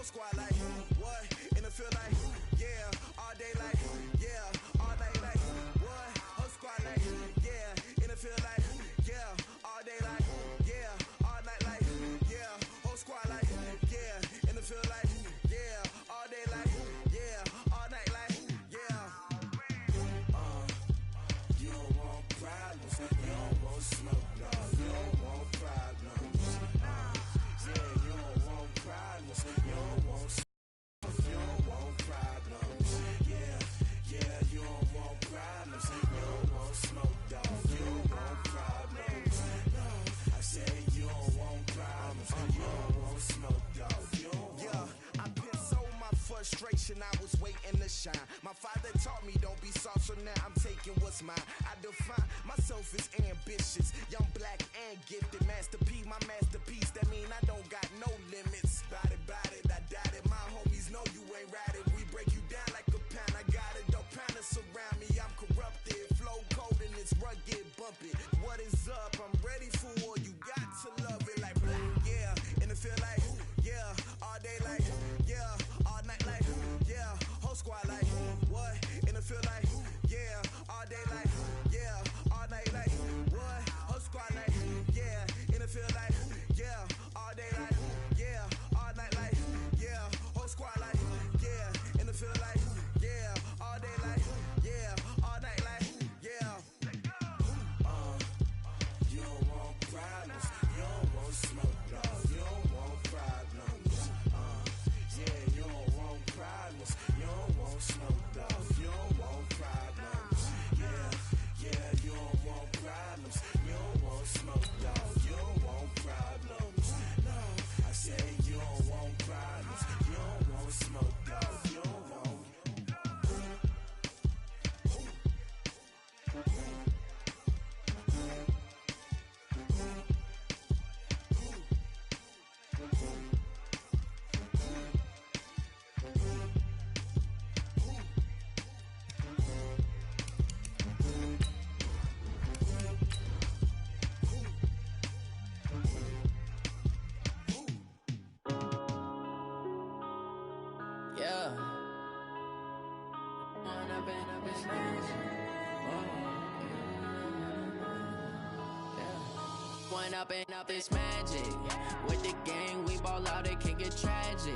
squad like, what? In the field like, yeah, all day like, yeah, all night like, what? Whole squad like, yeah, in the field like, yeah, all day like, yeah, all night like, yeah, whole squad like, yeah, in the field like, yeah, all day like, yeah, all night like, yeah. You don't want problems, you don't want smoke, no, you don't want problems. Yeah, you don't want problems, you don't want smoke, you don't want problems. Yeah, you don't want problems, you don't want smoke, dog, you don't want problems. No, I said you don't want problems, you don't want smoke, dog, you don't want. Yeah, I pissed so my frustration, I was waiting to shine. My father taught me don't be soft, so now I'm taking what's mine. I define myself as ambitious, young, black, and gifted. Master P, my masterpiece, that mean I don't got no limits. Bout it, I doubt it. My homies know you ain't ratted. We break you down like a pound. I got it, don't pound us around me. I'm corrupted, flow cold and it's rugged, bumpy. What is up? I'm ready for war. You got to love it like black, yeah. In the field like, yeah, all day like, yeah, all night like, yeah, whole squad like, what? In the field like, yeah, all day like, yeah, all night like, what? Whole squad like, yeah, in the field like, yeah, all day like, yeah, all night like, yeah, whole squad like, yeah, in the field like, yeah, all day like, yeah, all night like, yeah. You don't want problems, you don't want smoke, no, you don't want problems. Yeah, you don't want problems, you don't want smoke, dog, you don't want problems. Yeah, you don't want problems, you don't want smoke, dog, you don't want problems. No, I say you don't want problems, you don't want smoke, dog, you don't want. Yeah. One up and up is magic. With the gang, we ball out, it can get tragic.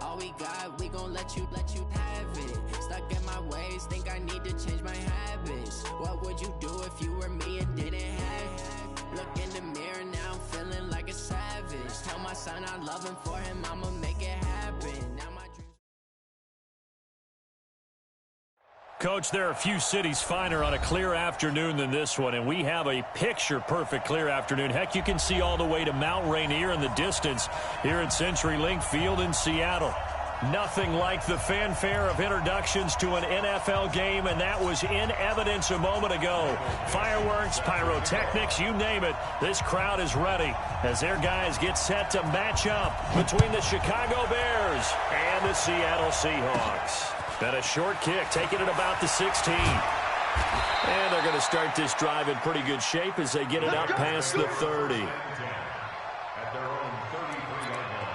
All we got, we gon' let you have it. Stuck in my ways, think I need to change my habits. What would you do if you were me and didn't have it? Look in the mirror, now I'm feeling like a savage. Tell my son I love him, for him I'ma make it happen. Now my dreams. Coach, there are a few cities finer on a clear afternoon than this one, and we have a picture-perfect clear afternoon. Heck, you can see all the way to Mount Rainier in the distance here at CenturyLink Field in Seattle. Nothing like the fanfare of introductions to an NFL game, and that was in evidence a moment ago. Fireworks, pyrotechnics, you name it. This crowd is ready as their guys get set to match up between the Chicago Bears and the Seattle Seahawks. And a short kick, taking it about the 16. And they're going to start this drive in pretty good shape as they get it up past the 30. At their own 33-yard line.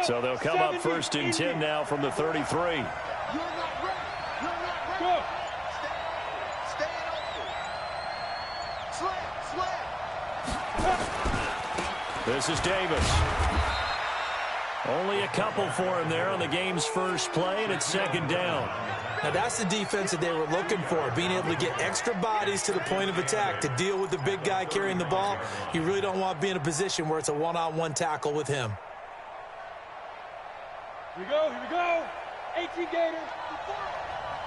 So they'll come up first and 10 now from the 33. You're not ready. Go. Stay open. Slam. This is Davis. Only a couple for him there on the game's first play, and it's second down. Now that's the defense that they were looking for, being able to get extra bodies to the point of attack to deal with the big guy carrying the ball. You really don't want to be in a position where it's a one-on-one tackle with him. Here we go. 18 Gators.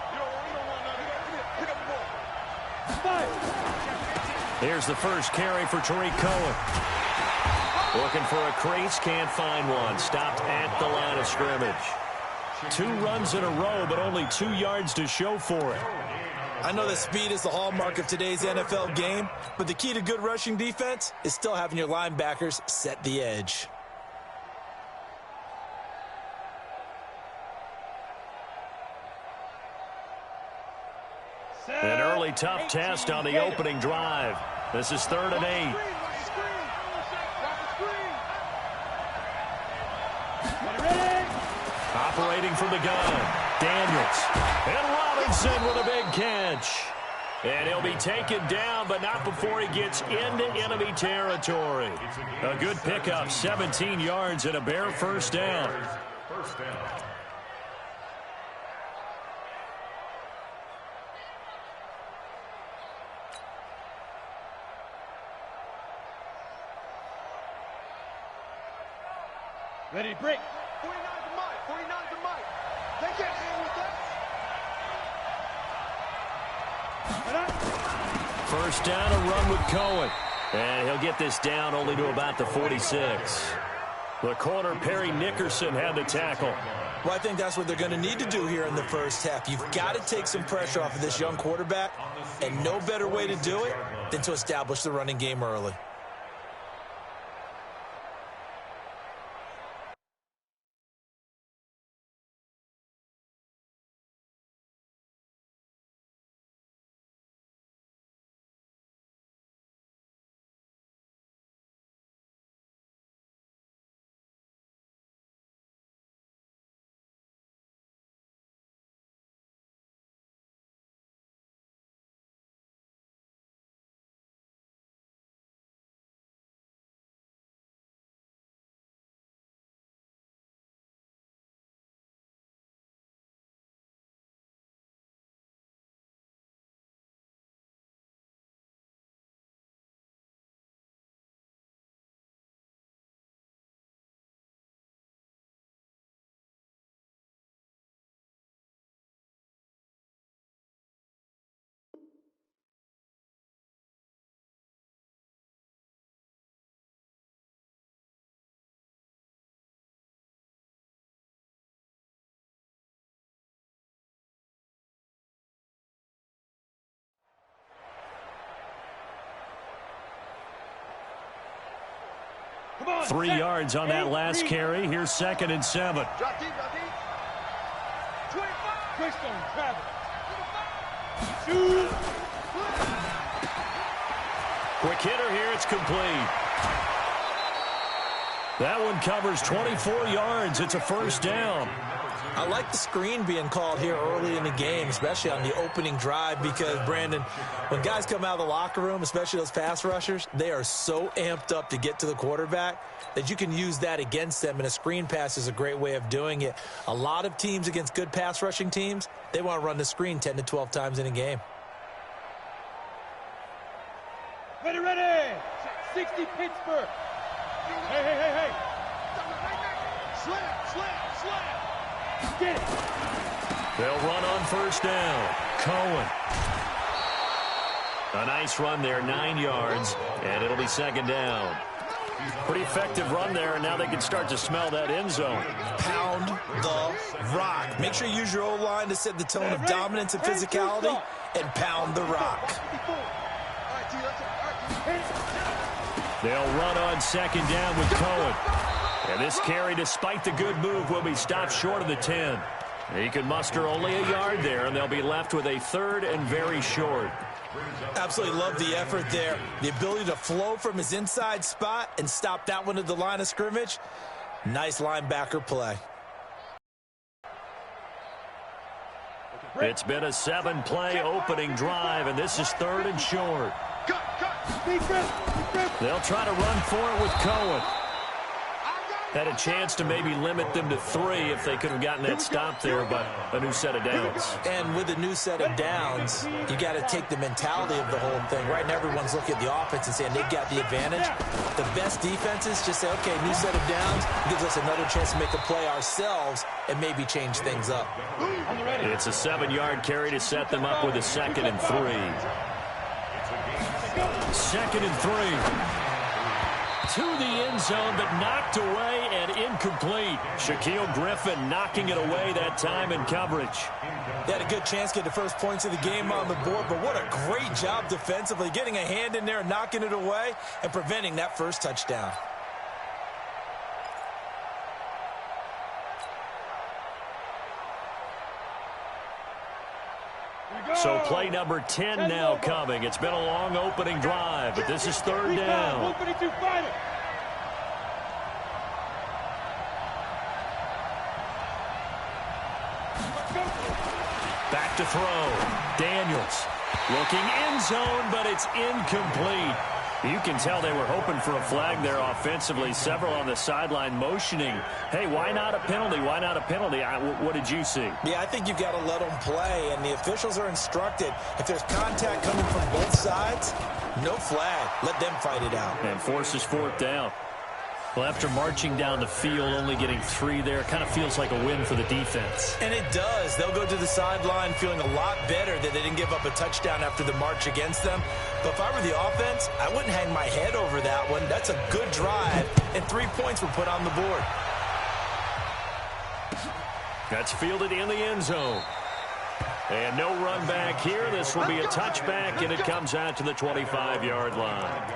You don't want none. Pick up the ball. 5. Here's the first carry for Tariq Cohen. Looking for a crease, can't find one. Stopped at the line of scrimmage. 2 runs in a row, but only 2 yards to show for it. I know that speed is the hallmark of today's NFL game, but the key to good rushing defense is still having your linebackers set the edge. An early tough test on the opening drive. This is 3rd and 8. Operating from the gun, Daniels. And Robinson with a big catch. And he'll be taken down, but not before he gets into enemy territory. A good pickup, 17 yards and a bare first down. Ready to break. 49 to Mike. 49 to Mike. They can't hang with that. First down, a run with Cohen. And he'll get this down only to about the 46. The corner, Perry Nickerson, had the tackle. Well, I think that's what they're going to need to do here in the first half. You've got to take some pressure off of this young quarterback, and no better way to do it than to establish the running game early. On, 3 yards on that last carry. Here's 2nd and 7. Drop deep, drop deep. 25. Twist on travel. Shoot. Quick hitter here. It's complete. That one covers 24 yards. It's a first down. I like the screen being called here early in the game, especially on the opening drive, because, Brandon, when guys come out of the locker room, especially those pass rushers, they are so amped up to get to the quarterback that you can use that against them, and a screen pass is a great way of doing it. A lot of teams against good pass rushing teams, they want to run the screen 10 to 12 times in a game. Ready, ready. 60 Pittsburgh. Hey, hey, hey, hey. Slam, slam, slam. Get it. They'll run on first down. Cohen. A nice run there, 9 yards, and it'll be 2nd down. Pretty effective run there, and now they can start to smell that end zone. Pound the rock. Make sure you use your O-line to set the tone of dominance and physicality, and pound the rock. They'll run on 2nd down with Cohen. And this carry, despite the good move, will be stopped short of the 10. He can muster only a yard there, and they'll be left with a 3rd and very short. Absolutely love the effort there. The ability to flow from his inside spot and stop that one at the line of scrimmage. Nice linebacker play. It's been a 7-play opening drive, and this is 3rd and short. They'll try to run for it with Cohen. Had a chance to maybe limit them to 3 if they could have gotten that stop there, but a new set of downs. And with a new set of downs, you got to take the mentality of the whole thing. Right now, everyone's looking at the offense and saying they've got the advantage. The best defenses just say, okay, new set of downs gives us another chance to make a play ourselves and maybe change things up. It's a 7-yard carry to set them up with a 2nd and 3. 2nd and 3. to the end zone, but knocked away and incomplete. Shaquille Griffin knocking it away that time in coverage. They had a good chance to get the first points of the game on the board, but what a great job defensively, getting a hand in there and knocking it away and preventing that first touchdown. So play number 10 now coming. It's been a long opening drive, but this is third down. Back to throw. Daniels looking end zone, but it's incomplete. You can tell they were hoping for a flag there offensively. Several on the sideline motioning, hey, why not a penalty? Why not a penalty? What did you see? Yeah, I think you've got to let them play, and the officials are instructed, if there's contact coming from both sides, no flag. Let them fight it out. And forces fourth down. Well, after marching down the field, only getting 3 there, kind of feels like a win for the defense. And it does. They'll go to the sideline feeling a lot better that they didn't give up a touchdown after the march against them. But if I were the offense, I wouldn't hang my head over that one. That's a good drive, and 3 points were put on the board. That's fielded in the end zone. And no run back here. This will be a touchback, and it comes out to the 25-yard line.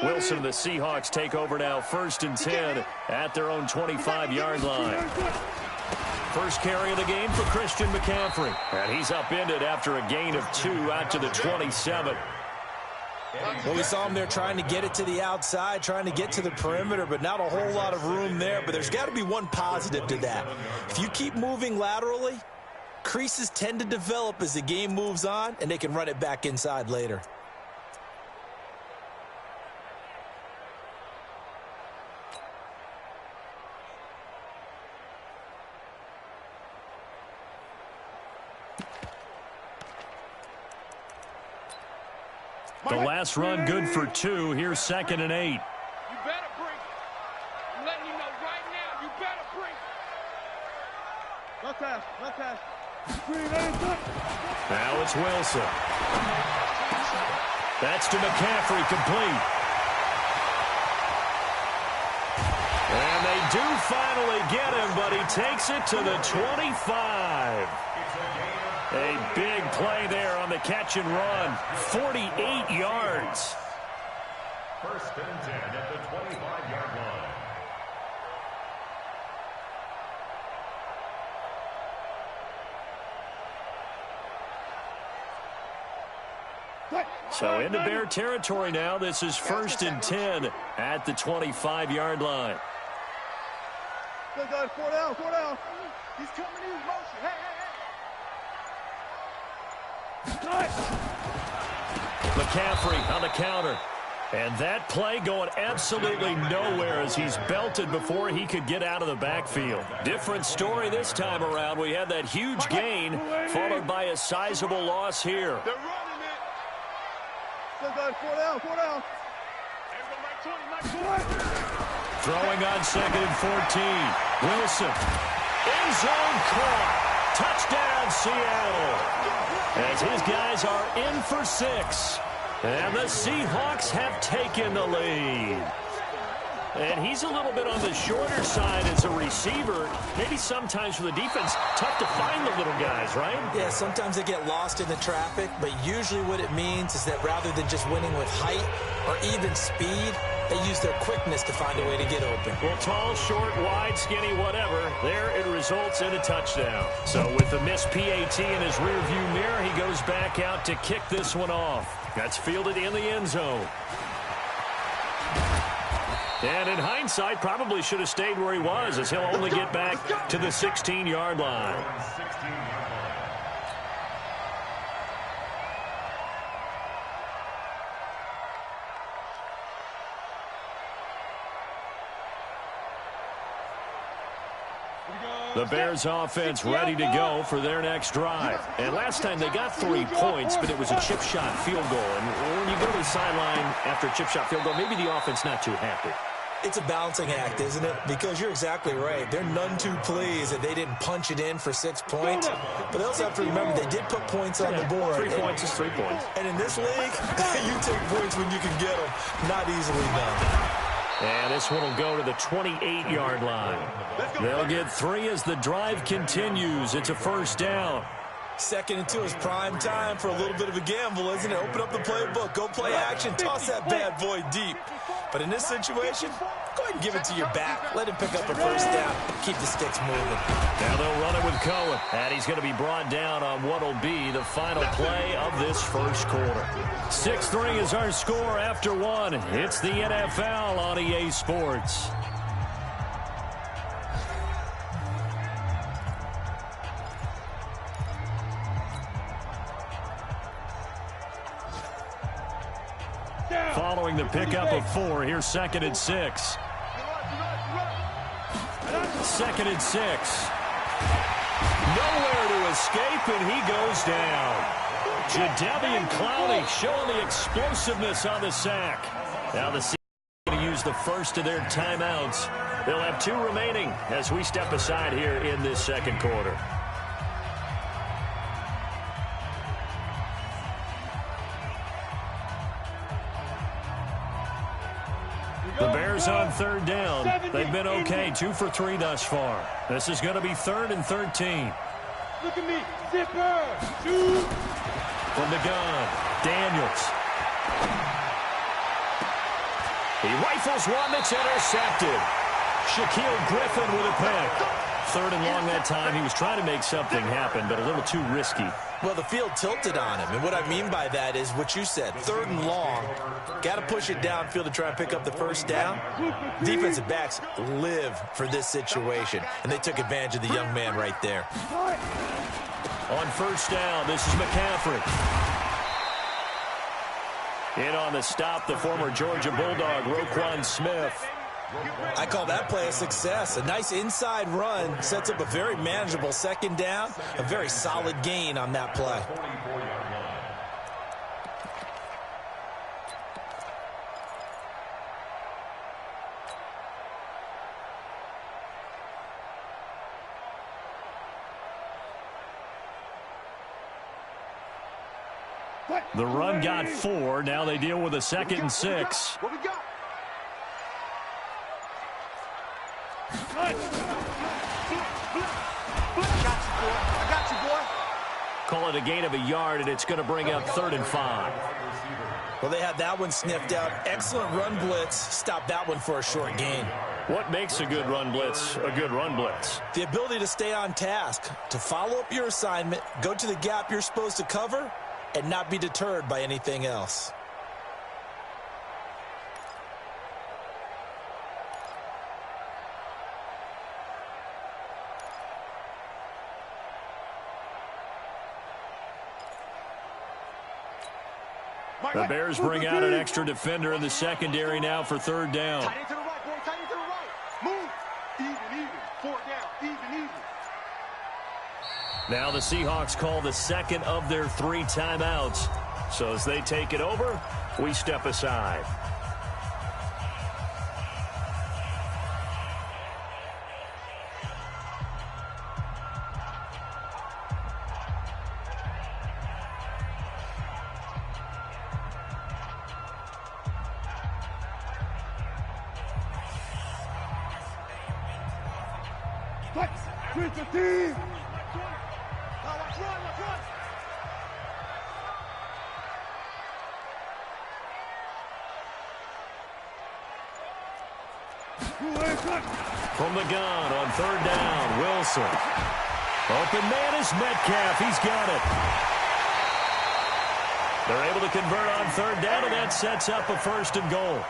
Wilson and the Seahawks take over now, 1st and 10 at their own 25-yard line. First carry of the game for Christian McCaffrey. And he's upended after a gain of 2 out to the 27. Well, we saw him there trying to get it to the outside, trying to get to the perimeter, but not a whole lot of room there. But there's got to be one positive to that. If you keep moving laterally, creases tend to develop as the game moves on, and they can run it back inside later. The last run good for 2. Here's 2nd and 8. You better bring it. I'm letting you know right now, you better bring it. Left pass. Now it's Wilson. That's to McCaffrey, complete. And they do finally get him, but he takes it to the 25. A big play there on the catch and run. 48 yards. 1st and 10 at the 25-yard line. So into Bear territory now. This is 1st and 10 at the 25-yard line. Go, guys, 4 down. He's coming in motion. Hey. McCaffrey on the counter. And that play going absolutely nowhere as he's belted before he could get out of the backfield. Different story this time around. We had that huge gain followed by a sizable loss here. They're running it. Go, guys, 4 down. Throwing on 2nd and 14. Wilson. End zone caught. Touchdown, Seattle. As his guys are in for 6. And the Seahawks have taken the lead. And he's a little bit on the shorter side as a receiver. Maybe sometimes for the defense, tough to find the little guys, right? Yeah, sometimes they get lost in the traffic, but usually what it means is that rather than just winning with height or even speed, they use their quickness to find a way to get open. Well, tall, short, wide, skinny, whatever, there it results in a touchdown. So with the missed PAT in his rearview mirror, he goes back out to kick this one off. That's fielded in the end zone. And in hindsight, probably should have stayed where he was, as he'll only get back to the 16-yard line. The Bears offense ready to go for their next drive. And last time they got 3 points, but it was a chip shot field goal. And when you go to the sideline after a chip shot field goal, maybe the offense not too happy. It's a balancing act, isn't it? Because you're exactly right. They're none too pleased that they didn't punch it in for 6 points. But they also have to remember they did put points on the board. 3 points is 3 points. And in this league, you take points when you can get them. Not easily done. And this one will go to the 28-yard line. They'll get 3 as the drive continues. It's a first down. 2nd and 2 is prime time for a little bit of a gamble, isn't it? Open up the playbook, go play action, toss that bad boy deep. But in this situation, go ahead and give it to your back. Let him pick up a first down. Keep the sticks moving. Now they'll run it with Cohen. And he's going to be brought down on what will be the final play of this first quarter. 6-3 is our score after 1. It's the NFL on EA Sports. Following the pickup of 4, here's 2nd and 6. 2nd and 6. Nowhere to escape, and he goes down. Jadeveon Clowney showing the explosiveness on the sack. Now the Seahawks are going to use the first of their timeouts. They'll have 2 remaining as we step aside here in this second quarter. The Bears on 3rd down. They've been okay, 2 for 3 thus far. This is going to be 3rd and 13. Look at me. Zipper. Shoot. From the gun, Daniels. He rifles one that's intercepted. Shaquille Griffin with a pick. 3rd and long that time. He was trying to make something happen, but a little too risky. Well, the field tilted on him, and what I mean by that is what you said, 3rd and long. Got to push it downfield to try and pick up the first down. Defensive backs live for this situation, and they took advantage of the young man right there. On first down, this is McCaffrey. In on the stop, the former Georgia Bulldog, Roquan Smith. I call that play a success. A nice inside run sets up a very manageable 2nd down. A very solid gain on that play. The run got 4. Now they deal with a 2nd and 6. What we got? I got you, boy. Call it a gain of a yard, and it's going to bring up 3rd and 5. Well, they had that one sniffed out. Excellent run blitz. Stop that one for a short gain. What makes a good run blitz a good run blitz? The ability to stay on task, to follow up your assignment, go to the gap you're supposed to cover, and not be deterred by anything else. The Bears bring out an extra defender in the secondary now for 3rd down. Tight into the right, boy. Tight into the right. Move. Even. 4 down. Even. Now the Seahawks call the 2nd of their 3 timeouts. So as they take it over, we step aside. Switch the team. Let's run. From the gun on 3rd down, Wilson. Open man is Metcalf. He's got it. They're able to convert on 3rd down, and that sets up a 1st and goal.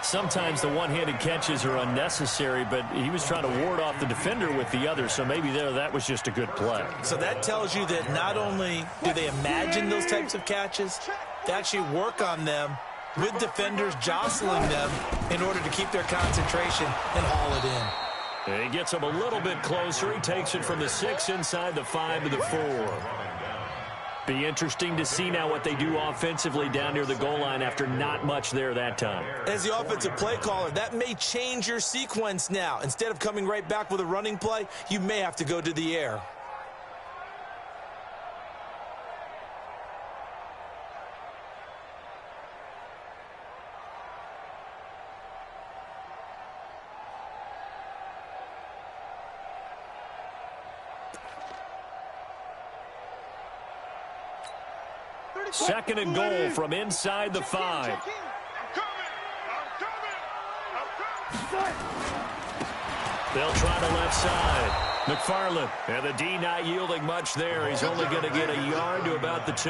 Sometimes the one-handed catches are unnecessary, but he was trying to ward off the defender with the other, so maybe that was just a good play. So that tells you that not only do they imagine those types of catches, they actually work on them with defenders jostling them in order to keep their concentration and haul it in. And he gets him a little bit closer. He takes it from the 6 inside the 5 to the 4. Be interesting to see now what they do offensively down near the goal line after not much there that time. As the offensive play caller, that may change your sequence now. Instead of coming right back with a running play, you may have to go to the air. Second and goal from inside the 5. They'll try the left side. McFarland, and the D not yielding much there. He's only going to get a yard to about the 2.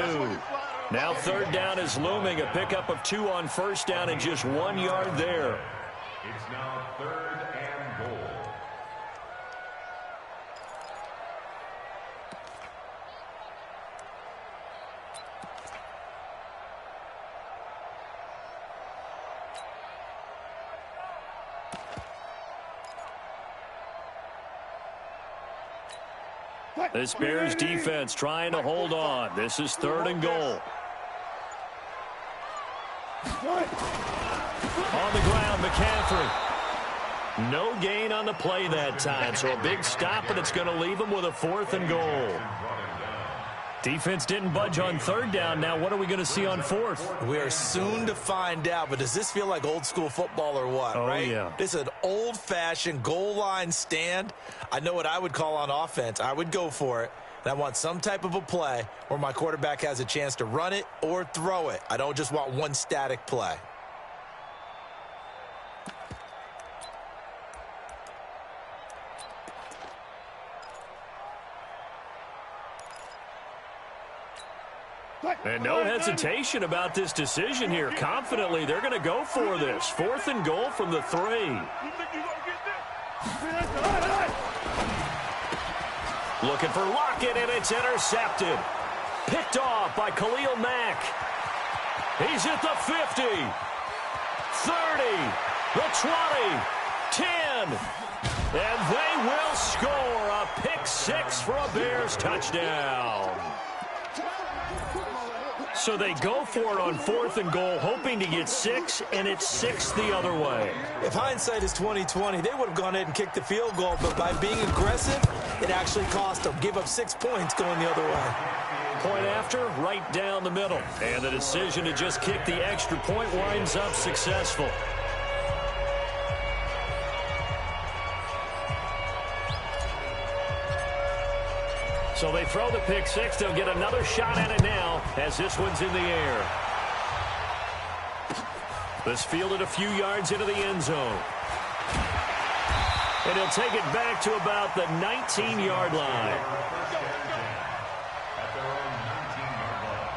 Now third down is looming. A pickup of 2 on first down and just 1 yard there. It's now third and goal. This Bears defense trying to hold on. This is third and goal. On the ground, McCaffrey. No gain on the play that time, so a big stop, and it's going to leave him with a 4th and goal. Defense didn't budge on third down. Now what are we going to see on 4th? We are soon to find out, but does this feel like old school football or what, right? Yeah. This is an old-fashioned goal line stand. I know what I would call on offense. I would go for it. And I want some type of a play where my quarterback has a chance to run it or throw it. I don't just want one static play. And no hesitation about this decision here. Confidently, they're going to go for this. 4th and goal from the 3. Looking for Lockett, and it's intercepted. Picked off by Khalil Mack. He's at the 50, 30, the 20, 10. And they will score a pick 6 for a Bears touchdown. So they go for it on 4th and goal, hoping to get 6, and it's 6 the other way. If hindsight is 20/20, they would have gone ahead and kicked the field goal, but by being aggressive, it actually cost them. Give up 6 points going the other way. Point after, right down the middle. And the decision to just kick the extra point winds up successful. So they throw the pick 6. They'll get another shot at it now as this one's in the air. This fielded a few yards into the end zone. And he'll take it back to about the 19-yard line. At their own 19-yard line.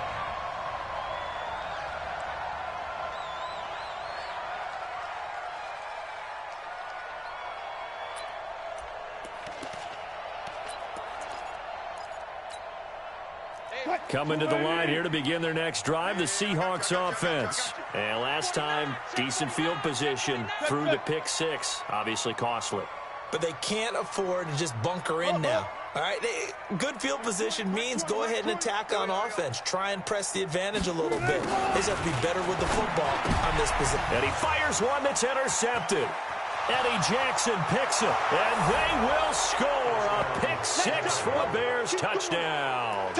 Coming to the line here to begin their next drive, the Seahawks offense. And last time, decent field position through the pick 6. Obviously costly. But they can't afford to just bunker in now. All right, good field position means go ahead and attack on offense. Try and press the advantage a little bit. They just have to be better with the football on this position. And he fires one that's intercepted. Eddie Jackson picks it, and they will score a pick 6 for a Bears touchdown.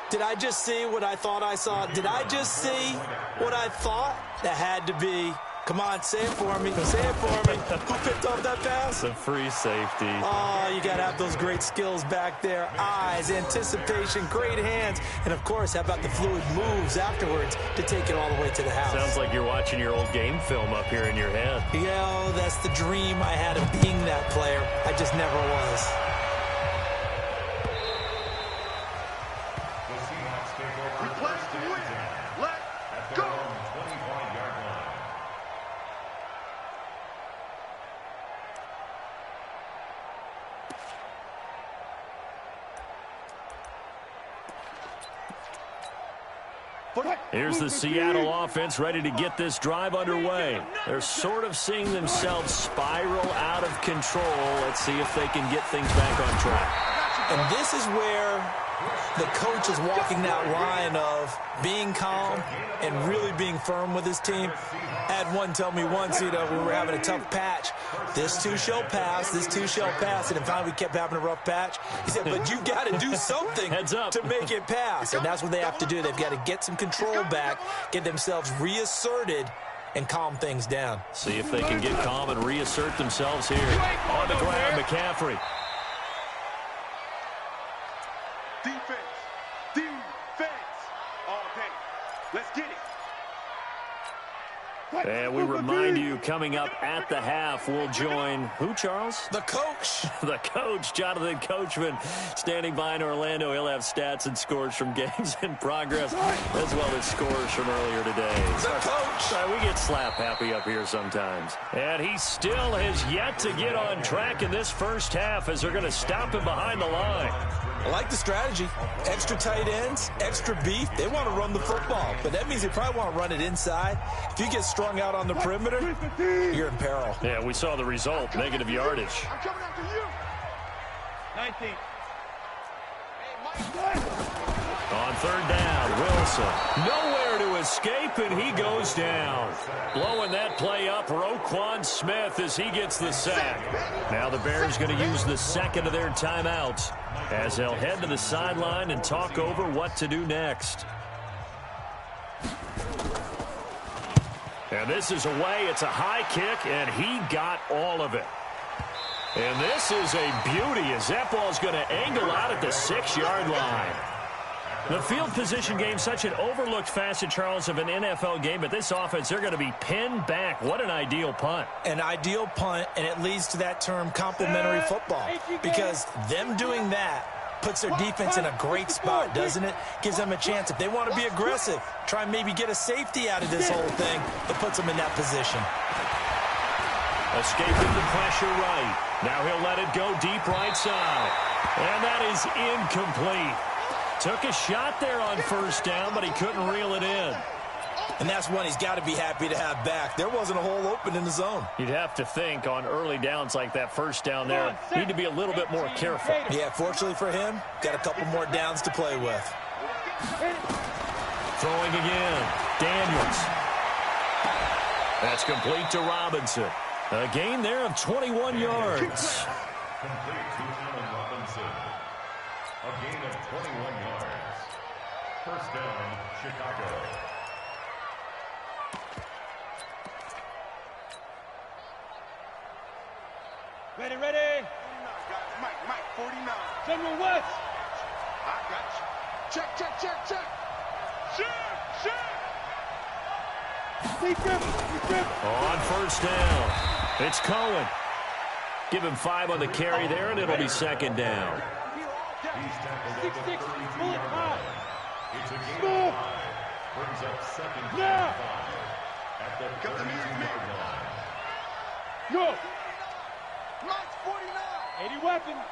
Did I just see what I thought I saw? Did I just see what I thought? That had to be. Come on, say it for me. Say it for me. Who picked off that pass? The free safety. Oh, you got to have those great skills back there. Eyes, anticipation, great hands. And, of course, how about the fluid moves afterwards to take it all the way to the house? Sounds like you're watching your old game film up here in your head. Yeah, that's the dream I had of being that player. I just never was. The Seahawks take over first and 10 at their own 25-yard line. Here's the Seattle offense ready to get this drive underway. They're sort of seeing themselves spiral out of control. Let's see if they can get things back on track. And this is where The coach is walking that line of being calm and really being firm with his team. I had one tell me once, we were having a tough patch. This too shall pass, this too shall pass. And then finally we kept having a rough patch. He said, but you've got to do something to make it pass. And that's what they have to do. They've got to get some control back, get themselves reasserted, and calm things down. See if they can get calm and reassert themselves here. On the ground, McCaffrey. Defense, all day. Let's get it. And we remind you, coming up at the half, we'll join who, Charles? The coach. The coach, Jonathan Coachman, standing by in Orlando. He'll have stats and scores from games in progress, as well as scores from earlier today. The coach. We get slap happy up here sometimes. And he still has yet to get on track in this first half as they're going to stop him behind the line. I like the strategy. Extra tight ends, extra beef. They want to run the football, but that means they probably want to run it inside. If you get strung out on the perimeter, you're in peril. Yeah, we saw the result, negative yardage. I'm coming after you. 19. On third down, Wilson. Nowhere to escape, and he goes down. Blowing that play up, Roquan Smith, as he gets the sack. Now the Bears going to use the second of their timeouts as they'll head to the sideline and talk over what to do next. And this is away. It's a high kick, and he got all of it. And this is a beauty as that ball's going to angle out at the 6-yard line. The field position game, such an overlooked facet, Charles, of an NFL game, but this offense, they're going to be pinned back. What an ideal punt. An ideal punt, and it leads to that term complementary football, because them doing that puts their defense in a great spot, doesn't it? Gives them a chance. If they want to be aggressive, try and maybe get a safety out of this whole thing, it puts them in that position. Escaping the pressure right. Now he'll let it go deep right side. And that is incomplete. Took a shot there on first down, but he couldn't reel it in. And that's one he's got to be happy to have back. There wasn't a hole open in the zone. You'd have to think on early downs like that first down there, need to be a little bit more careful. Yeah, fortunately for him, got a couple more downs to play with. Throwing again. Daniels. That's complete to Robinson. A gain there of 21 yards. Complete to Allen Robinson. A gain of 21 yards. First down, Chicago. Ready. Mike, 49. General West. I got you. Check. On first down, it's Cohen. Give him 5 on the carry there, and it'll be second down. He's tackled at the 32-yard line. It's a gain of 5. Brings up second down 5 at the 32-yard line. No. Mike's 49. 80 weapons.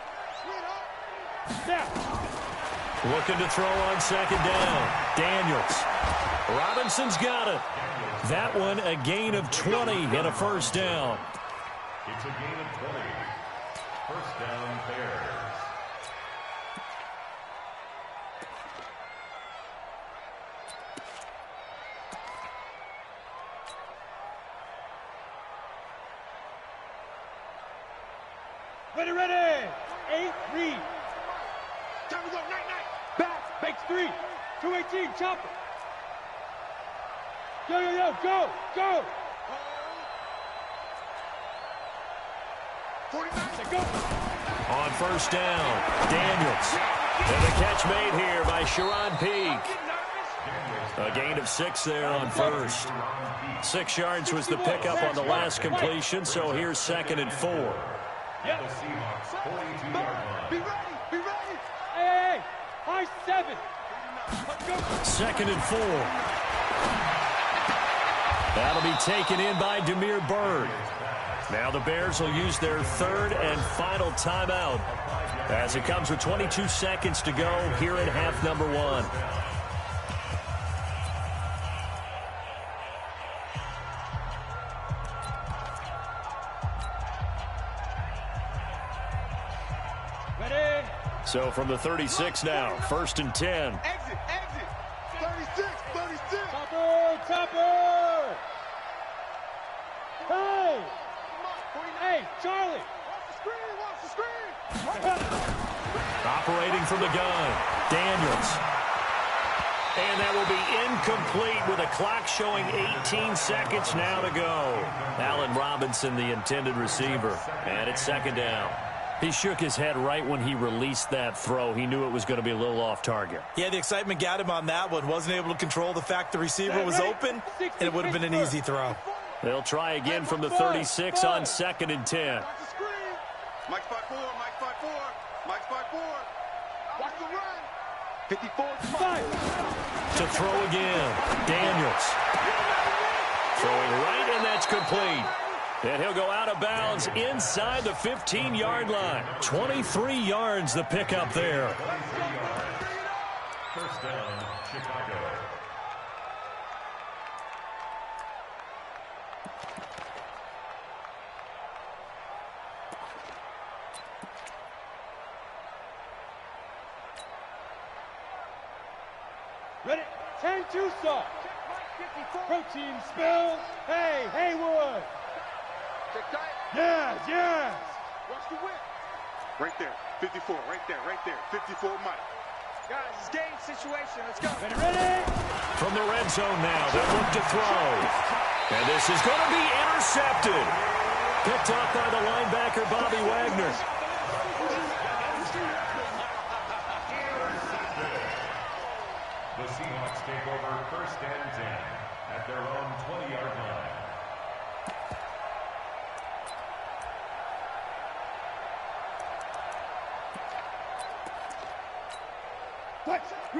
Now. Looking to throw on second down. Daniels. Robinson's got it. That one a gain of 20 and a first down. It's a gain of 20. First down, Bears. Ready. 8, read. Time to go, night. Back, makes 3. 218, chopper. Go. 49, go. On first down, Daniels. And the catch made here by Sharon Peak. A gain of 6 there on first. 6 yards was the pickup on the last completion, so here's second and 4. At the Seahawks 42-yard line. Be ready. Hey. High 7. Let's go. Second and 4. That'll be taken in by Demir Bird. Now the Bears will use their third and final timeout as it comes with 22 seconds to go here in half number 1. Ready. So from the 36 now, 1st and 10. Exit. 36. Topper. Hey, Charlie. Watch the screen. Operating from the gun, Daniels. And that will be incomplete with a clock showing 18 seconds now to go. Allen Robinson, the intended receiver. And it's 2nd down. He shook his head right when he released that throw. He knew it was going to be a little off target. Yeah, the excitement got him on that one. Wasn't able to control the fact the receiver was open, and it would have been an easy throw. They'll try again from the 36 on 2nd and 10. Mike 5-4. Watch the run. 54. To throw again, Daniels. Throwing right, and that's complete. And he'll go out of bounds inside the 15-yard line. 23 yards the pickup there. 1st down, Chicago. Ready? 10-2 saw. Protein spill. Hey, Haywood. Yes. Watch the whip. Right there. 54. Right there. 54 Mike. Guys, it's game situation. Let's go. Ready? From the red zone now, they'll look to throw. And this is going to be intercepted. Picked off by the linebacker, Bobby Wagner. The Seahawks take over 1st and 10 at their own 20-yard line.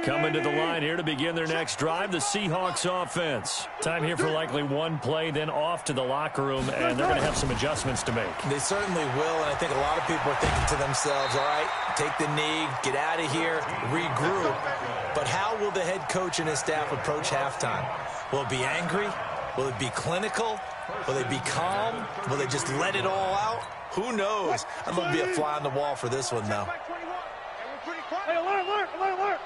Coming to the line here to begin their next drive, the Seahawks offense. Time here for likely one play, then off to the locker room, and they're going to have some adjustments to make. They certainly will, and I think a lot of people are thinking to themselves, all right, take the knee, get out of here, regroup. But how will the head coach and his staff approach halftime? Will it be angry? Will it be clinical? Will they be calm? Will they just let it all out? Who knows? I'd love to be a fly on the wall for this one, though. Hey, alert.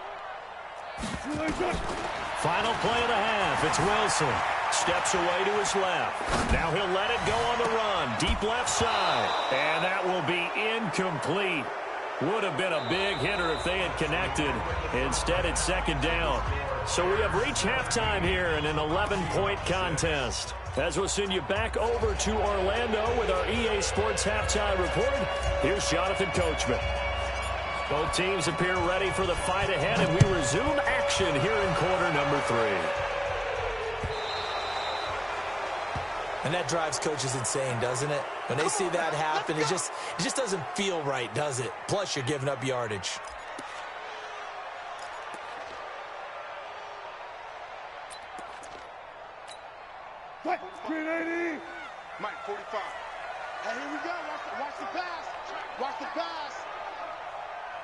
Final play of the half. It's Wilson. Steps away to his left. Now he'll let it go on the run. Deep left side. And that will be incomplete. Would have been a big hitter if they had connected. Instead, it's 2nd down. So we have reached halftime here in an 11-point contest. As we'll send you back over to Orlando with our EA Sports Halftime Report, here's Jonathan Coachman. Both teams appear ready for the fight ahead, and we resume action here in quarter number 3. And that drives coaches insane, doesn't it? When they see that happen, it just doesn't feel right, does it? Plus, you're giving up yardage. Green 80. Mike 45. Hey, here we go. Watch the pass. Watch the pass.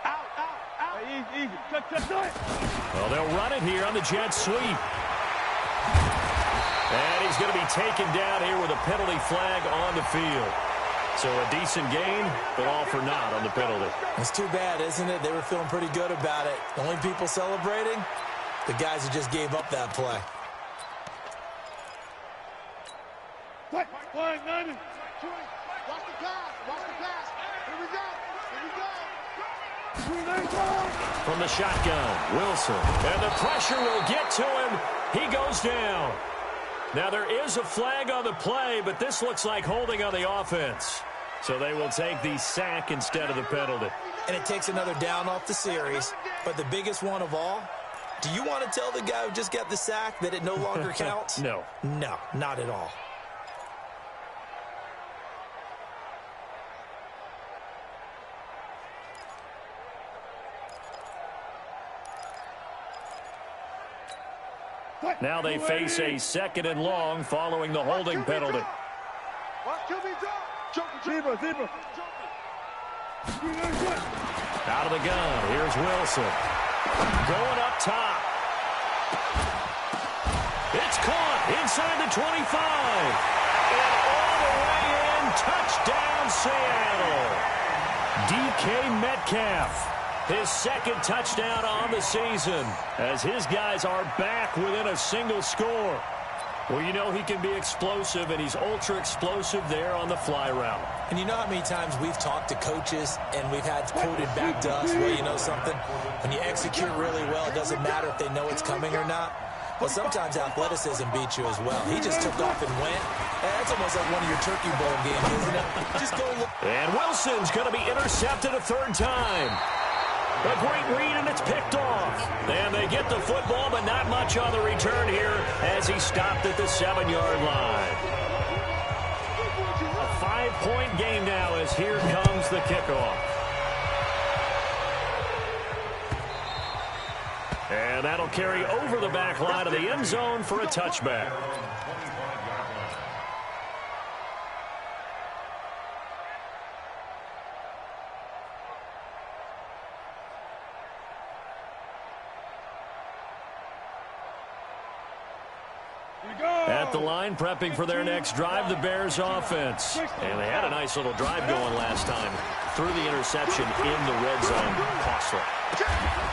Out. Hey, easy. Cut. Well, they'll run it here on the jet sweep. And he's going to be taken down here with a penalty flag on the field. So a decent gain, but all for naught on the penalty. It's too bad, isn't it? They were feeling pretty good about it. The only people celebrating, the guys who just gave up that play. Flag 90. Watch the pass. Here we go. From the shotgun, Wilson. And the pressure will get to him. He goes down. Now there is a flag on the play, but this looks like holding on the offense. So they will take the sack instead of the penalty. And it takes another down off the series. But the biggest one of all, do you want to tell the guy who just got the sack that it no longer counts? No. No, not at all. Now they face a 2nd and long following the holding penalty. Zebra. Out of the gun. Here's Wilson. Going up top. It's caught inside the 25. And all the way in. Touchdown, Seattle. DK Metcalf. his second touchdown on the season, as his guys are back within a single score. Well, you know he can be explosive, and he's ultra-explosive there on the fly route. And you know how many times we've talked to coaches and we've had quoted back to us, well, you know something? When you execute really well, it doesn't matter if they know it's coming or not. Well, sometimes athleticism beats you as well. He just took off and went. That's almost like one of your Turkey Bowl games, isn't it? Just go look. And Wilson's going to be intercepted a third time. A great read, and it's picked off. And they get the football, but not much on the return here as he stopped at the 7-yard line. A 5-point game now as here comes the kickoff. And that'll carry over the back line of the end zone for a touchback. At the line, prepping for their next drive, the Bears offense. And they had a nice little drive going last time. Threw the interception in the red zone. Costly.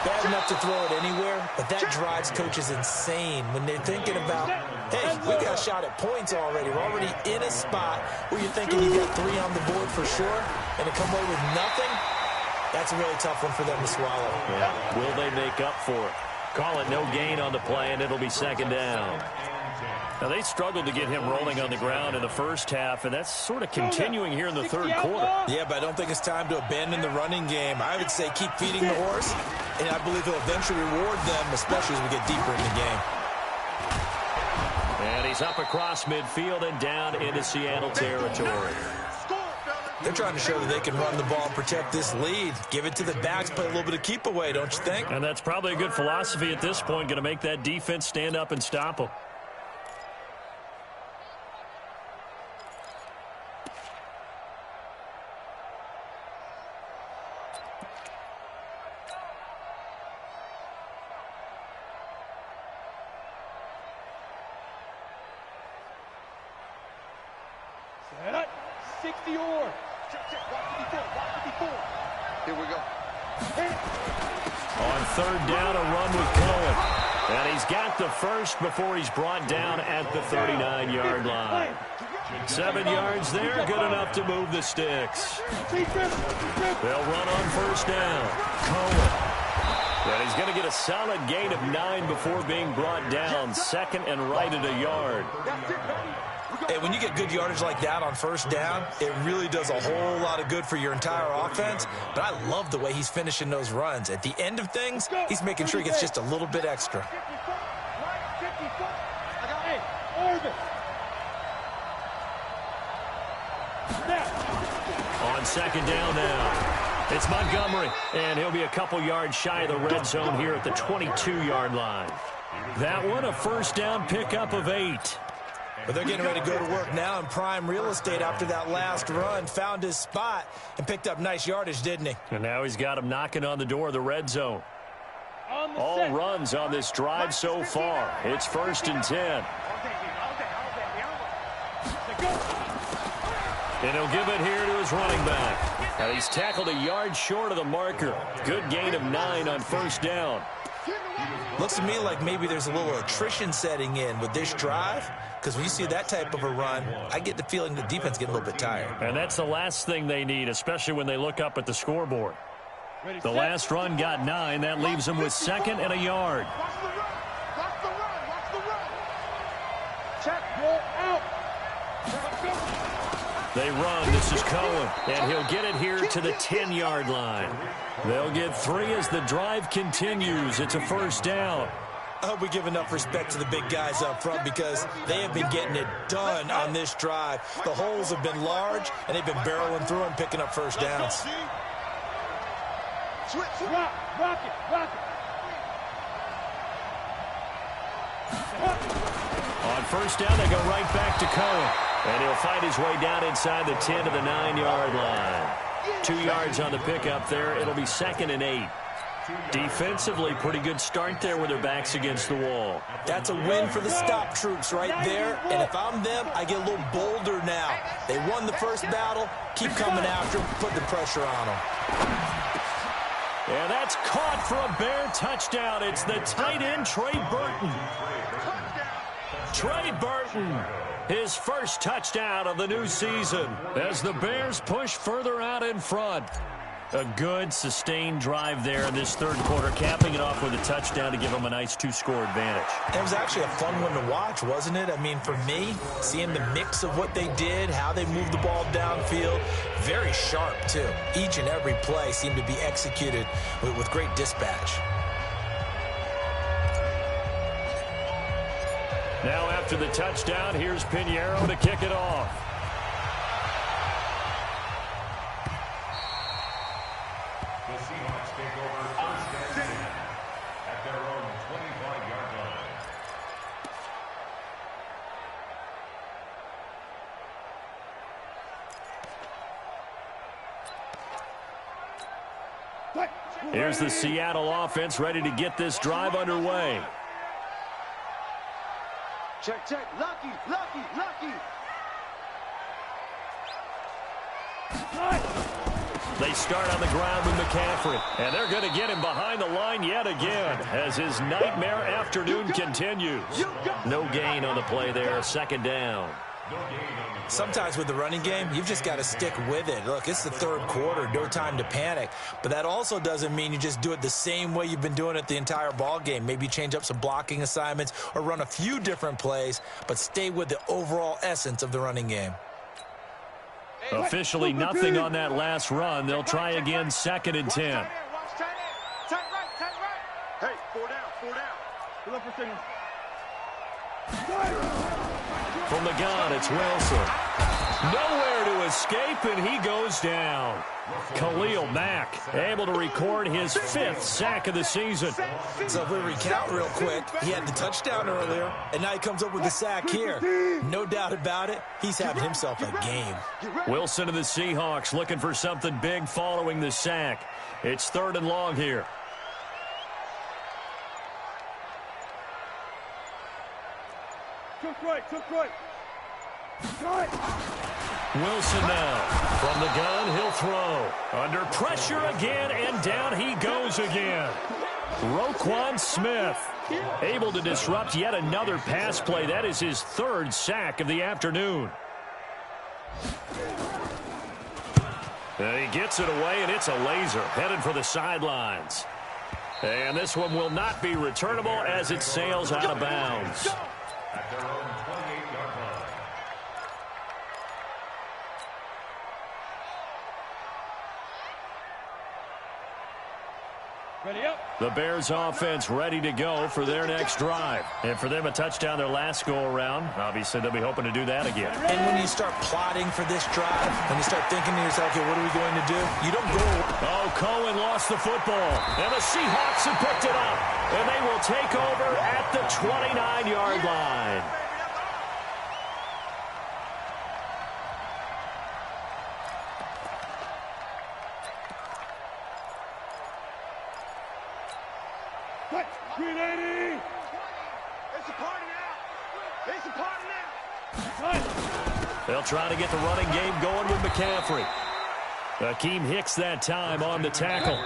Bad enough to throw it anywhere, but that drives coaches insane when they're thinking about, hey, we got a shot at points already. We're already in a spot where you're thinking you got 3 on the board for sure, and to come away with nothing, that's a really tough one for them to swallow. Yeah. Will they make up for it? Call it no gain on the play, and it'll be second down. Now, they struggled to get him rolling on the ground in the first half, and that's sort of continuing here in the third quarter. Yeah, but I don't think it's time to abandon the running game. I would say keep feeding the horse, and I believe he'll eventually reward them, especially as we get deeper in the game. And he's up across midfield and down into Seattle territory. They're trying to show that they can run the ball and protect this lead. Give it to the backs, play a little bit of keep away, don't you think? And that's probably a good philosophy at this point, going to make that defense stand up and stop them. Set up. 60 or. Check. Watch the 4. Here we go. On third down, a run with Cohen. And he's got the first before he's brought down at the 39-yard line. 7 yards there, good enough to move the sticks. They'll run on first down. Cohen. And he's going to get a solid gain of 9 before being brought down. Second and right at a yard. Hey, when you get good yardage like that on first down, it really does a whole lot of good for your entire offense. But I love the way he's finishing those runs. At the end of things, he's making sure he gets just a little bit extra. On second down now, it's Montgomery, and he'll be a couple yards shy of the red zone here at the 22-yard line. That one, a first down pickup of 8. But they're getting ready to go to work now in prime real estate after that last run. Found his spot and picked up nice yardage, didn't he? And now he's got him knocking on the door of the red zone. All runs on this drive so far. It's 1st and 10. And he'll give it here to his running back. Now he's tackled a yard short of the marker. Good gain of 9 on first down. Looks to me like maybe there's a little attrition setting in with this drive, because when you see that type of a run, I get the feeling the defense getting a little bit tired. And that's the last thing they need, especially when they look up at the scoreboard. The last run got 9. That leaves them with 2nd and a yard. Watch the run. Check, roll out. They run. This is Cohen, and he'll get it here to the 10-yard line. They'll get 3 as the drive continues. It's a first down. I hope we give enough respect to the big guys up front, because they have been getting it done on this drive. The holes have been large, and they've been barreling through and picking up first downs. Rock it. On first down, they go right back to Cohen. And he'll fight his way down inside the 10 to the 9-yard line. 2 yards on the pickup there. It'll be 2nd and 8. Defensively, pretty good start there with their backs against the wall. That's a win for the stop troops right there. And if I'm them, I get a little bolder now. They won the first battle. Keep coming after them. Put the pressure on them. And that's caught for a Bear touchdown. It's the tight end, Trey Burton. Trey Burton, his first touchdown of the new season as the Bears push further out in front. A good, sustained drive there in this third quarter, capping it off with a touchdown to give them a nice two-score advantage. It was actually a fun one to watch, wasn't it? I mean, for me, seeing the mix of what they did, how they moved the ball downfield, very sharp, too. Each and every play seemed to be executed with great dispatch. Now after the touchdown, here's Pinheiro to kick it off. The Seahawks take over first and 10 at their own 25-yard line. Here's the Seattle offense ready to get this drive underway. Check, check. Lucky, lucky, lucky. They start on the ground with McCaffrey, and they're going to get him behind the line yet again as his nightmare afternoon continues. No gain on the play there, second down. Sometimes with the running game, you've just got to stick with it. Look, it's the third quarter, no time to panic. But that also doesn't mean you just do it the same way you've been doing it the entire ball game. Maybe change up some blocking assignments or run a few different plays, but stay with the overall essence of the running game. Officially nothing on that last run. They'll try again, second and 10. Tight right. Hey, 4 down, 4 down. Good luck for signal. From the gun, it's Wilson. Nowhere to escape, and he goes down. Khalil Mack able to record his 5th sack of the season. So if we recount real quick, he had the touchdown earlier, and now he comes up with the sack here. No doubt about it, he's having himself a game. Wilson and the Seahawks looking for something big following the sack. It's 3rd and long here. Took right. Wilson now. From the gun, he'll throw. Under pressure again, and down he goes again. Roquan Smith able to disrupt yet another pass play. That is his 3rd sack of the afternoon. And he gets it away, and it's a laser headed for the sidelines. And this one will not be returnable as it sails out of bounds. At their own 28-yard line. Ready up. The Bears offense ready to go for their next drive. And for them, a touchdown their last go-around. Obviously, they'll be hoping to do that again. And when you start plotting for this drive, and you start thinking to yourself, okay, what are we going to do? You don't go. Oh, Cohen lost the football. And the Seahawks have picked it up. And they will take over at the 29-yard line. They'll try to get the running game going with McCaffrey. Akeem Hicks that time on the tackle.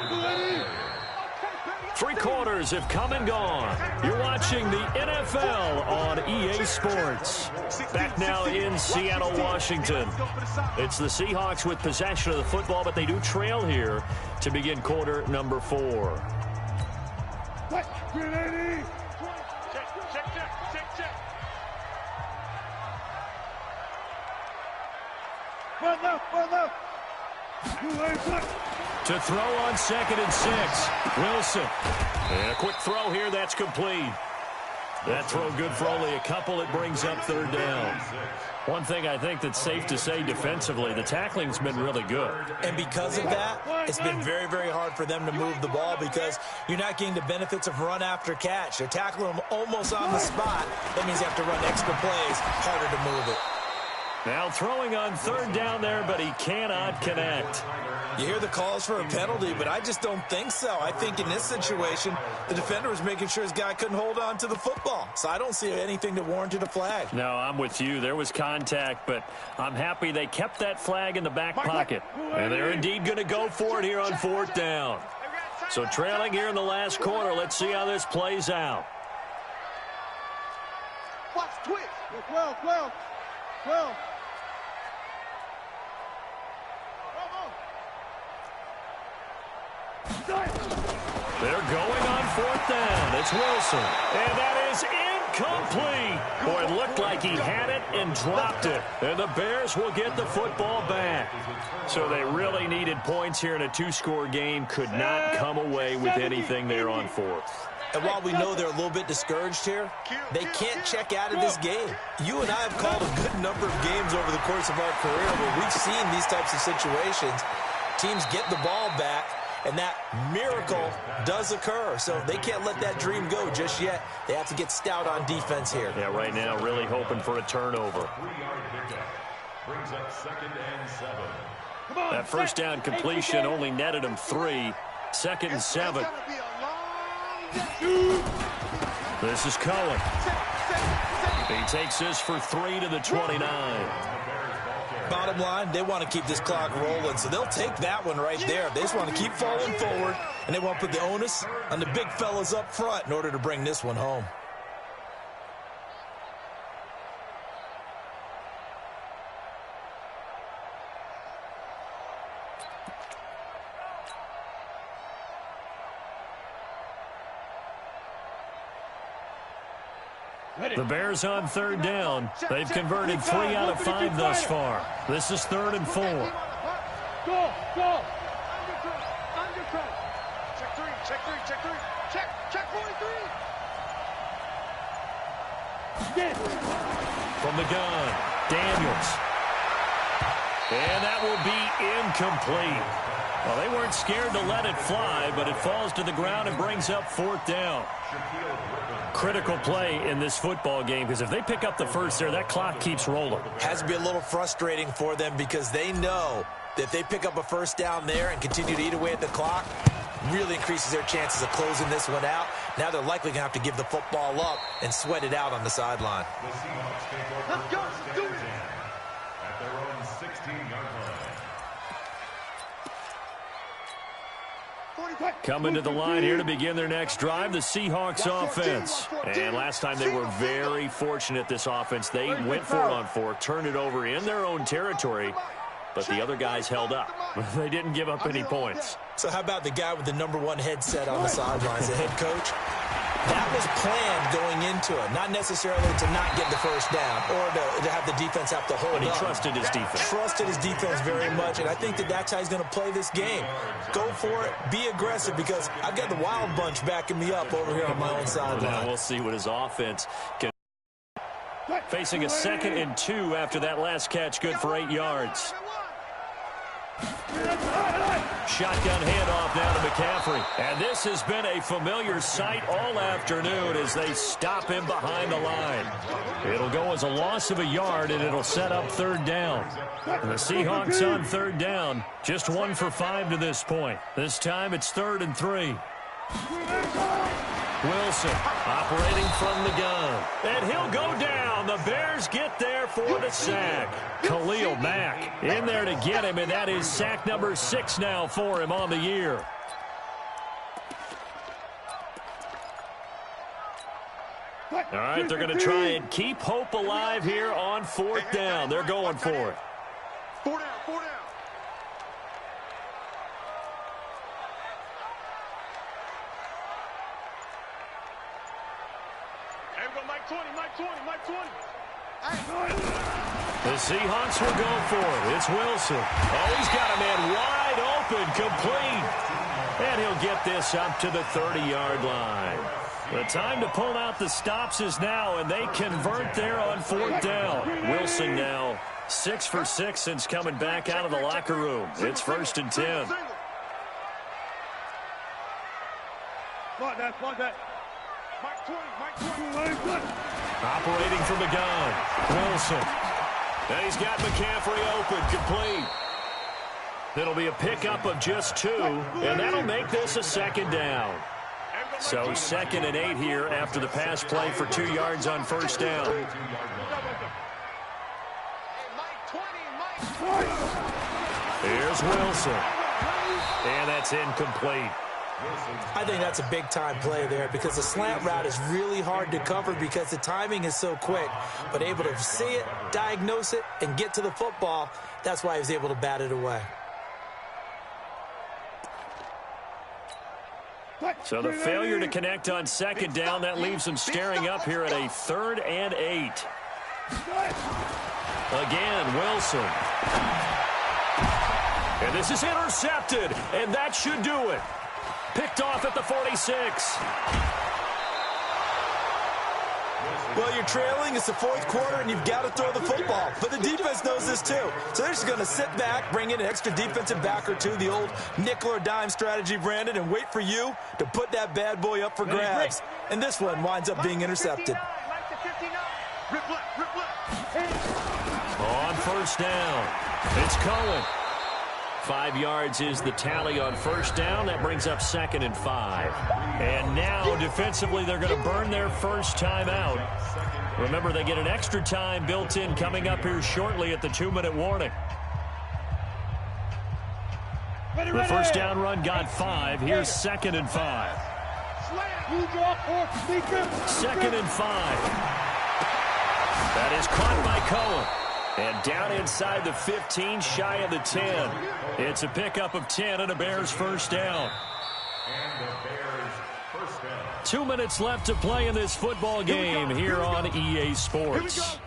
3 quarters have come and gone. You're watching the NFL on EA Sports. Back now in Seattle, Washington. It's the Seahawks with possession of the football, but they do trail here to begin quarter number 4. To throw on 2nd and 6. Wilson. And a quick throw here. That's complete. That throw good for only a couple. It brings up 3rd down. One thing I think that's safe to say defensively, the tackling's been really good. And because of that, it's been very, very hard for them to move the ball because you're not getting the benefits of run after catch. They're tackling them almost on the spot. That means you have to run extra plays, harder to move it. Now throwing on 3rd down there, but he cannot connect. You hear the calls for a penalty, but I just don't think so. I think in this situation, the defender was making sure his guy couldn't hold on to the football. So I don't see anything that warranted a flag. No, I'm with you. There was contact, but I'm happy they kept that flag in the back pocket. And they're indeed going to go for it here on 4th down. So trailing here in the last quarter. Let's see how this plays out. Watch twitch. 12, 12, 12. They're going on 4th down. It's Wilson. And that is incomplete. Boy, it looked like he had it and dropped it. And the Bears will get the football back. So they really needed points here in a 2-score game. Could not come away with anything there on 4th. And while we know they're a little bit discouraged here, they can't check out of this game. You and I have called a good number of games over the course of our career where we've seen these types of situations. Teams get the ball back, and that miracle does occur. So they can't let that dream go just yet. They have to get stout on defense here. Yeah, right now really hoping for a turnover. 3-yard pickup. Brings up 2nd and 7. That first down completion only netted him 3. 2nd and 7. This is Cohen. He takes this for 3 to the 29. Bottom line, they want to keep this clock rolling, so they'll take that one right there. They just want to keep falling forward, and they want to put the onus on the big fellas up front in order to bring this one home. The Bears on 3rd down. They've converted 3 out of 5 thus far. This is 3rd and 4. Go, go. Under control. Check 3, check 3, check 3. Check 43. Get. From the gun, Daniels. And that will be incomplete. Well, they weren't scared to let it fly, but it falls to the ground and brings up 4th down. Critical play in this football game, because if they pick up the first there, that clock keeps rolling. Has to be a little frustrating for them because they know that if they pick up a first down there and continue to eat away at the clock, really increases their chances of closing this one out. Now they're likely going to have to give the football up and sweat it out on the sideline. The Seahawks take over Let's go. Do it. at their own 16-yard line. Coming to the line here to begin their next drive, the Seahawks offense. And last time they were very fortunate, this offense. They went for it on 4, turned it over in their own territory, but the other guys held up. They didn't give up any points. So how about the guy with the #1 headset on the sidelines, the head coach? That was planned going into it, not necessarily to not get the first down or to have the defense have to hold But he up. trusted his defense. Trusted his defense very much, and I think that that's how he's going to play this game. Go for it, be aggressive, because I've got the wild bunch backing me up over here on my own Now sideline. we'll see what his offense can. Facing a 2nd and 2 after that last catch, good for 8 yards. Shotgun handoff now to McCaffrey. And this has been a familiar sight all afternoon as they stop him behind the line. It'll go as a loss of a yard, and it'll set up 3rd down. And the Seahawks on 3rd down, just 1 for 5 to this point. This time it's 3rd and 3. Wilson operating from the gun. And he'll go down. The Bears get there for the sack. Khalil Mack in there to get him, and that is sack number 6 now for him on the year. All right, they're going to try and keep hope alive here on 4th down. They're going for it. 4 down, 4 down. Mike 20, Mike 20, Mike 20. The Seahawks will go for it. It's Wilson. Oh, he's got a man wide open, complete. And he'll get this up to the 30-yard line. The time to pull out the stops is now, and they convert there on 4th down. Wilson now 6 for 6 since coming back out of the locker room. It's 1st and 10. Block that. Mike 20, Mike 20. Operating from the gun, Wilson. And he's got McCaffrey open, complete. It'll be a pickup of just 2, and that'll make this a 2nd down. So 2nd and 8 here after the pass play for 2 yards on 1st down. Here's Wilson. And that's incomplete. I think that's a big-time play there because the slant route is really hard to cover because the timing is so quick. But able to see it, diagnose it, and get to the football, that's why he was able to bat it away. So the failure to connect on second down, that leaves him staring up here at a 3rd and 8. Again, Wilson. And this is intercepted, and that should do it. Picked off at the 46. Well, you're trailing. It's the 4th quarter, and you've got to throw the football. But the defense knows this, too. So they're just going to sit back, bring in an extra defensive back or two, the old nickel or dime strategy, Brandon, and wait for you to put that bad boy up for grabs. And this one winds up being intercepted. On first down, it's Cohen. 5 yards is the tally on first down. That brings up 2nd and 5. And now, defensively, they're going to burn their first time out. Remember, they get an extra time built in coming up here shortly at the 2-minute warning. The first down run got 5. Here's 2nd and 5. 2nd and 5. That is caught by Cohen. And down inside the 15, shy of the 10. It's a pickup of 10 and a Bears first down. 2 minutes left to play in this football game here on EA Sports.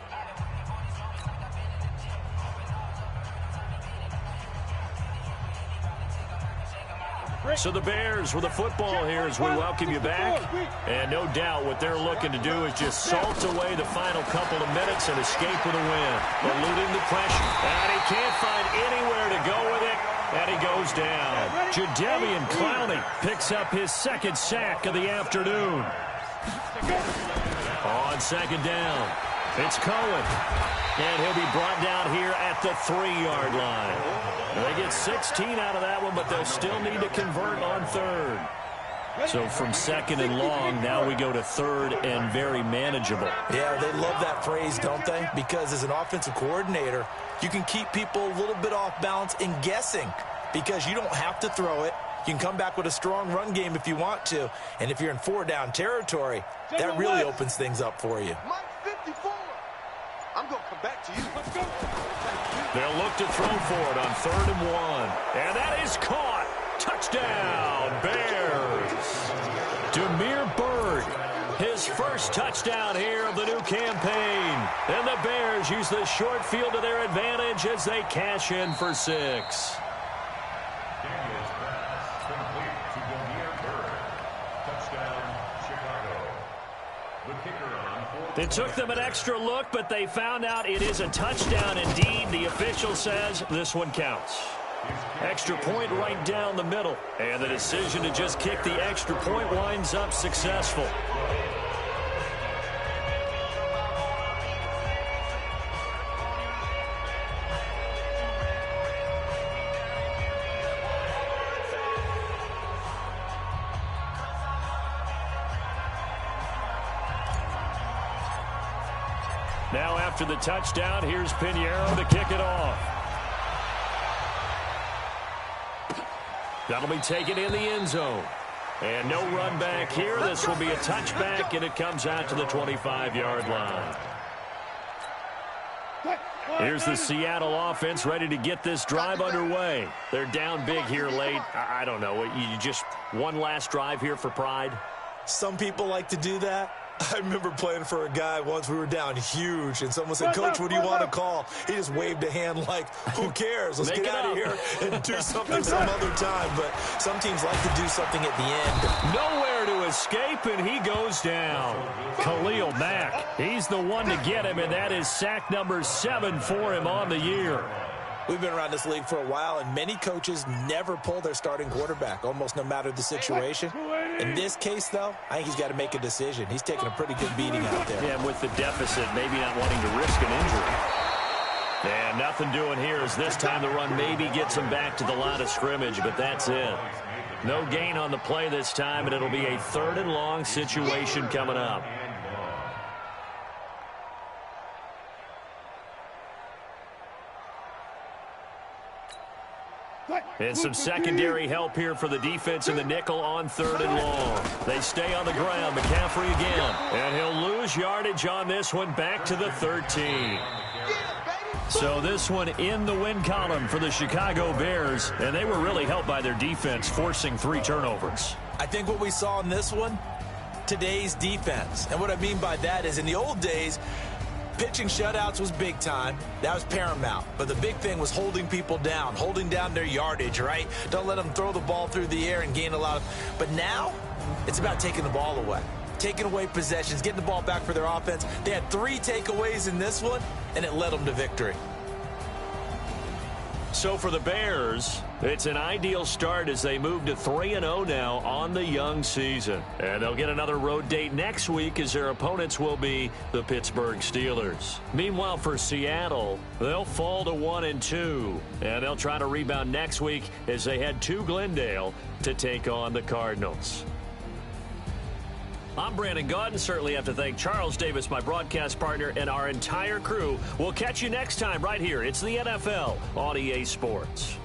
So the Bears with the football here as we welcome you back. And no doubt what they're looking to do is just salt away the final couple of minutes and escape with a win. Eluding the pressure. And he can't find anywhere to go with it. And he goes down. Jadeveon Clowney picks up his 2nd sack of the afternoon. On 2nd down, it's Cohen. And he'll be brought down here at the 3-yard line. They get 16 out of that one, but they'll still need to convert on 3rd. So from 2nd and long, now we go to 3rd and very manageable. Yeah, they love that phrase, don't they? Because as an offensive coordinator, you can keep people a little bit off balance and guessing because you don't have to throw it. You can come back with a strong run game if you want to. And if you're in 4-down territory, that really opens things up for you. I'm going to come back to you. Let's go. They'll look to throw for it on 3rd and 1. And that is caught. Touchdown, Bears. Damiere Byrd, his first touchdown here of the new campaign. And the Bears use the short field to their advantage as they cash in for 6. Daniel's pass complete to Damiere Byrd. Touchdown, Chicago. The kicker on 4th. It took them an extra look, but they found out it is a touchdown indeed. The official says this one counts. Extra point right down the middle. And the decision to just kick the extra point winds up successful. Now after the touchdown, here's Pinheiro to kick it off. That'll be taken in the end zone. And no run back here. This will be a touchback, and it comes out to the 25-yard line. Here's the Seattle offense ready to get this drive underway. They're down big here late. I don't know. You just one last drive here for pride? Some people like to do that. I remember playing for a guy once. We were down huge, and someone said, "Coach, what do you want to call?" He just waved a hand like, "Who cares? Let's get out of here and do something some other time." But some teams like to do something at the end. Nowhere to escape, and he goes down. Khalil Mack, he's the one to get him, and that is sack number 7 for him on the year. We've been around this league for a while, and many coaches never pull their starting quarterback, almost no matter the situation. In this case, though, I think he's got to make a decision. He's taking a pretty good beating out there. Yeah, and with the deficit, maybe not wanting to risk an injury. And nothing doing here as this time the run maybe gets him back to the line of scrimmage, but that's it. No gain on the play this time, and it'll be a 3rd and long situation coming up. And some secondary help here for the defense in the nickel on 3rd and long. They stay on the ground. McCaffrey again. And he'll lose yardage on this one back to the 13. So this one in the win column for the Chicago Bears. And they were really helped by their defense, forcing 3 turnovers. I think what we saw in this one, today's defense. And what I mean by that is in the old days, pitching shutouts was big time. That was paramount. But the big thing was holding people down, holding down their yardage, right? Don't let them throw the ball through the air and gain a lot of... But now, it's about taking the ball away. Taking away possessions, getting the ball back for their offense. They had 3 takeaways in this one, and it led them to victory. So for the Bears, it's an ideal start as they move to 3-0 now on the young season. And they'll get another road date next week as their opponents will be the Pittsburgh Steelers. Meanwhile, for Seattle, they'll fall to 1-2. And they'll try to rebound next week as they head to Glendale to take on the Cardinals. I'm Brandon Gaudin. Certainly have to thank Charles Davis, my broadcast partner, and our entire crew. We'll catch you next time right here. It's the NFL on EA Sports.